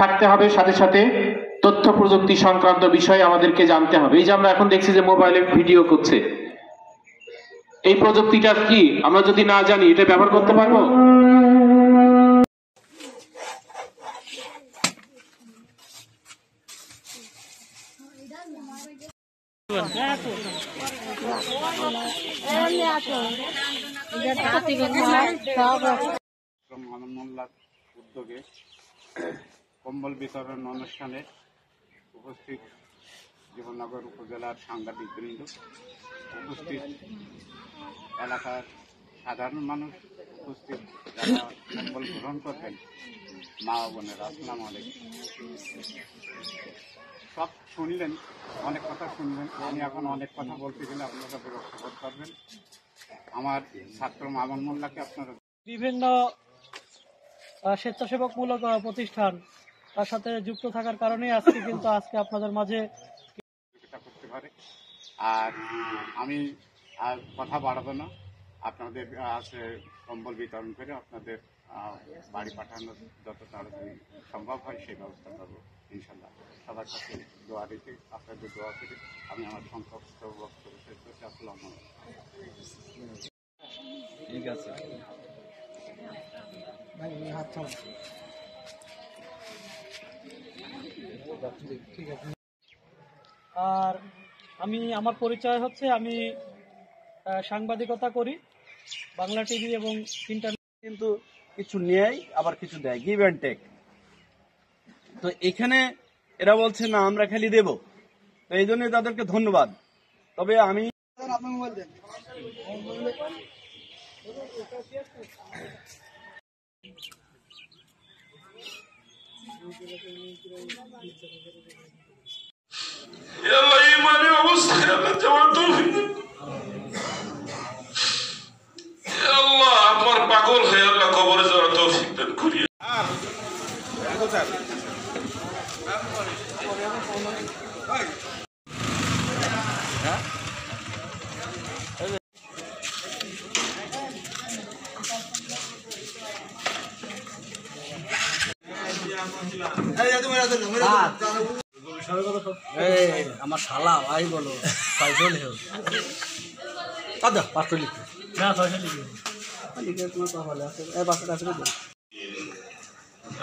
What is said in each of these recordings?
থাকতে হবে, সাথে সাথে তথ্য প্রযুক্তি সংক্রান্ত বিষয় আমাদেরকে জানতে হবে। এই যে আমরা এখন দেখছি যে মোবাইলে ভিডিও করছে, এই প্রযুক্তিটা কি আমরা যদি না জানি এটা ব্যবহার করতে পারবো? উদ্যোগে কম্বল বিতরণ অনুষ্ঠানে উপস্থিত জীবননগর উপজেলার সাংবাদিকবৃন্দ, উপস্থিত এলাকার সাধারণ মানুষ, উপস্থিত যারা কম্বল গ্রহণ করবেন, মা ও বোনেরা, আসসালামু আলাইকুম। সব শুনলেন, অনেক কথা শুনলেন। আমি এখন অনেক কথা বলতে গেলে আপনারা বিরক্ত বোধ করবেন। আমার ছাত্র মামুন মোল্লাকে আপনারা বিভিন্ন স্বেচ্ছাসেবকমূলক প্রতিষ্ঠান তার সাথে যুক্ত থাকার কারণে আজকে আপনাদের মাঝে করতে পারে। আর আমি আর কথা বাড়াবো না, আপনাদের আছে কম্বল বিতরণ করে আপনাদের বাড়ি পাঠানো যত তাড়াতাড়ি সম্ভব হয় সেই ব্যবস্থা করবো ইনশাল্লাহ। সবার কাছে দোয়া রেখে আপনাদের দোয়া করে আমি আমার সংক্ষিপ্ত বক্তব্য শেষ করছি। আসসালামু আলাইকুম। ঠিক আছে। আর আমার পরিচয় হচ্ছে, আমি সাংবাদিকতা করি বাংলা টিভি এবং ইন্টারনেট। কিন্তু কিছু নেয় আবার কিছু দেয়, গিভ অ্যান্ড টেক। তো এখানে এরা বলছে না আমরা খালি দেব, তো এই জন্য তাদেরকে ধন্যবাদ। তবে আমি পাগল হয়ে আল্লাহ কবরে যাওয়ার তৌফিক দান করিয়ে। আমার শালা ভাই বলো 600 লিখো, আচ্ছা 500 লিখো না, 600 লিখো লিখে তোমার তাহলে আছে এই 500 আছে তো।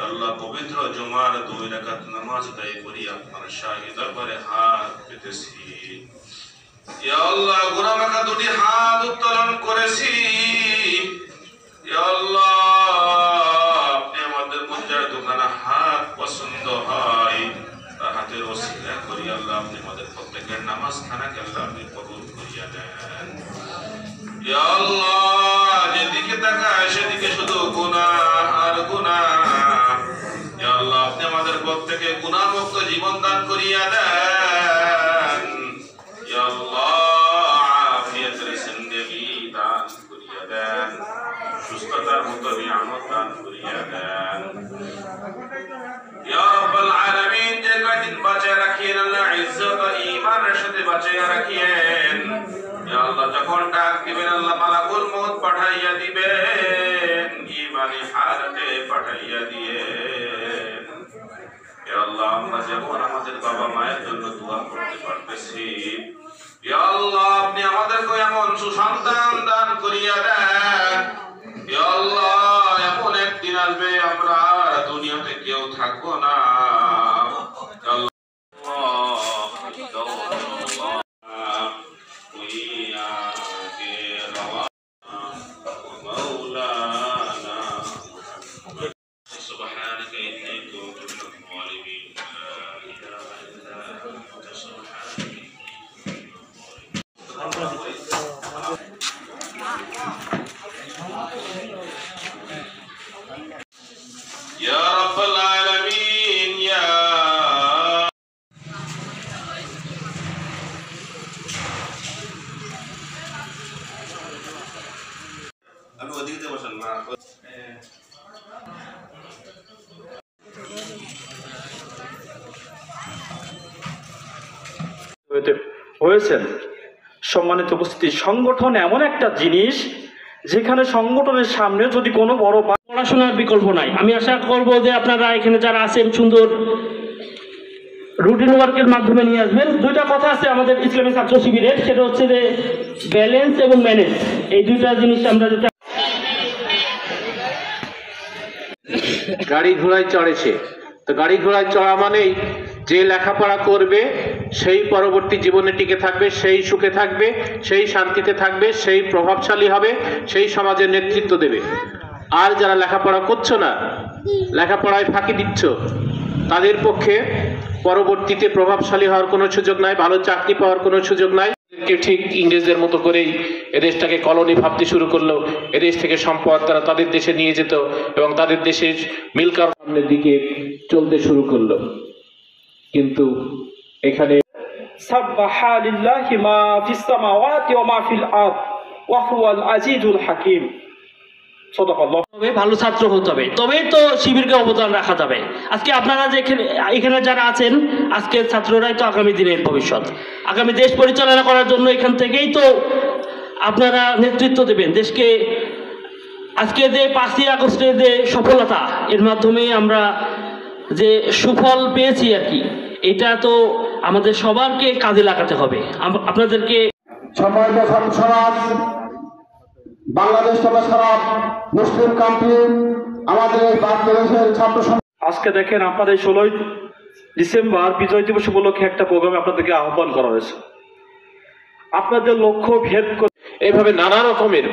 আল্লাহ পবিত্র জুমার 2 রাকাত নামাজ আদায় করি আপনার শাহী দরবারে হাত পেতেছি। ইয়া আল্লাহ গুনাহগার দুটি হাত উত্তোলন করেছি। ইয়া আল্লাহ আপনি আমাদের মঞ্জার দোকানে হাত পছন্দ হয় তার হাতের ওসিলা করি আল্লাহ আপনি আমাদের প্রত্যেকের নামাজ খানাকে আল্লাহ আপনি কবুল করিয়া দেন। ইয়া আল্লাহ যেদিকে তাকায় সেদিকে শুধু গুনাহ আর গুনাহ। ইয়া আল্লাহ আপনি আমাদের প্রত্যেকে গুনাহমুক্ত জীবন দান করিয়া দেন। ইয়া আল্লাহ আফিয়াতের জিন্দেগি দান করিয়া দেন, সুস্থতার মতো নিয়ামত দান করিয়া দেন। ইয়া রাব্বাল আলামিন যে কয়দিন বাঁচায় রাখিয়েন আল্লাহ ইজ্জত ও ঈমানের সাথে বাঁচাইয়া রাখিয়েন। ইয়া আল্লাহ যখন ডাক দিবেন আল্লাহ মালাকুল মউত পাঠাইয়া দিবেন, ঈমানি হালতে পাঠাইয়া দিয়েন। ইয়া আল্লাহ আমরা যেমন আমাদের বাবা মায়ের জন্য দোয়া করতে পারতেছি, ইয়া আল্লাহ আপনি আমাদেরকে এমন সুসন্তান দান করিয়া দেন। ইয়া আল্লাহ এমন একদিন আসবে আমরা আর দুনিয়াতে কেউ থাকবো না। يا رب العالمين يا আমি ওদিকে বসেন না হয়েছেন। সম্মানিত উপস্থিতি, সংগঠন এমন একটা জিনিস যেখানে সংগঠনের সামনে যদি কোনো বড় পড়াশোনার বিকল্প নাই। আমি আশা করব যে আপনারা এখানে যারা আছেন সুন্দর রুটিন ওয়ার্কের মাধ্যমে নিয়ে আসবেন। দুইটা কথা আছে আমাদের ইসলামী ছাত্র শিবিরের, সেটা হচ্ছে যে ব্যালেন্স এবং ম্যানেজ, এই দুইটা জিনিস আমরা যাতে গাড়ি ঘোড়ায় চড়েছে, তো গাড়ি ঘোড়ায় চড়া মানেই যে লেখাপড়া করবে সেই পরবর্তী জীবনে টিকে থাকবে, সেই সুখে থাকবে, সেই শান্তিতে থাকবে, সেই প্রভাবশালী হবে, সেই সমাজের নেতৃত্ব দেবে। আর যারা লেখাপড়া করছো না, লেখাপড়ায় ফাঁকি দিচ্ছ, তাদের পক্ষে পরবর্তীতে প্রভাবশালী হওয়ার কোনো সুযোগ নাই, ভালো চাকরি পাওয়ার কোনো সুযোগ নাই। ঠিক ইংরেজদের মতো করেই এদেশটাকে কলোনি ভাবতে শুরু করলো, এদেশ থেকে সম্পদ তারা তাদের দেশে নিয়ে যেত এবং তাদের দেশের মিল কারখানার দিকে চলতে শুরু করলো। কিন্তু এখানে সাব্বাহা লিল্লাহি মা ফিস সামাওয়াতি ওয়া মা ফিল আরদ ওয়া হুয়াল আজিজুল হাকীম। সাদাকাল্লাহ। ভালো ছাত্র হতে হবে, তবেই তো শিবিরকে অবদান রাখা যাবে। আজকে আপনারা যে এখানে যারা আছেন, আজকের ছাত্ররাই তো আগামী দিনের ভবিষ্যৎ। আগামী দেশ পরিচালনা করার জন্য এখান থেকেই তো আপনারা নেতৃত্ব দেবেন দেশকে। আজকে যে 5ই আগস্টের যে সফলতা, এর মাধ্যমে আমরা যে সুফল পেয়েছি আর কি, এটা তো আমাদের সবারকে কাজে লাগাতে হবে। আপনাদেরকে সম্মানিত ছাত্র সমাজ, বাংলাদেশ তথা সারা মুসলিম কান্ট্রি, আমাদের এই বাংলাদেশের ছাত্র সমাজ আজকে দেখেন আপনাদের 16ই ডিসেম্বর বিজয় দিবস উপলক্ষে একটা প্রোগ্রামে আপনাদেরকে আহ্বান করা হয়েছে। আপনাদের লক্ষ্য ভেদ করে এইভাবে নানা রকমের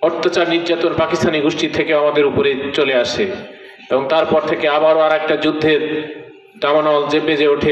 অত্যাচার নির্যাতন পাকিস্তানি গোষ্ঠী থেকে আমাদের উপরে চলে আসে এবং তারপর থেকে আবারও আর একটা যুদ্ধের দাবানল যে বেজে ওঠে।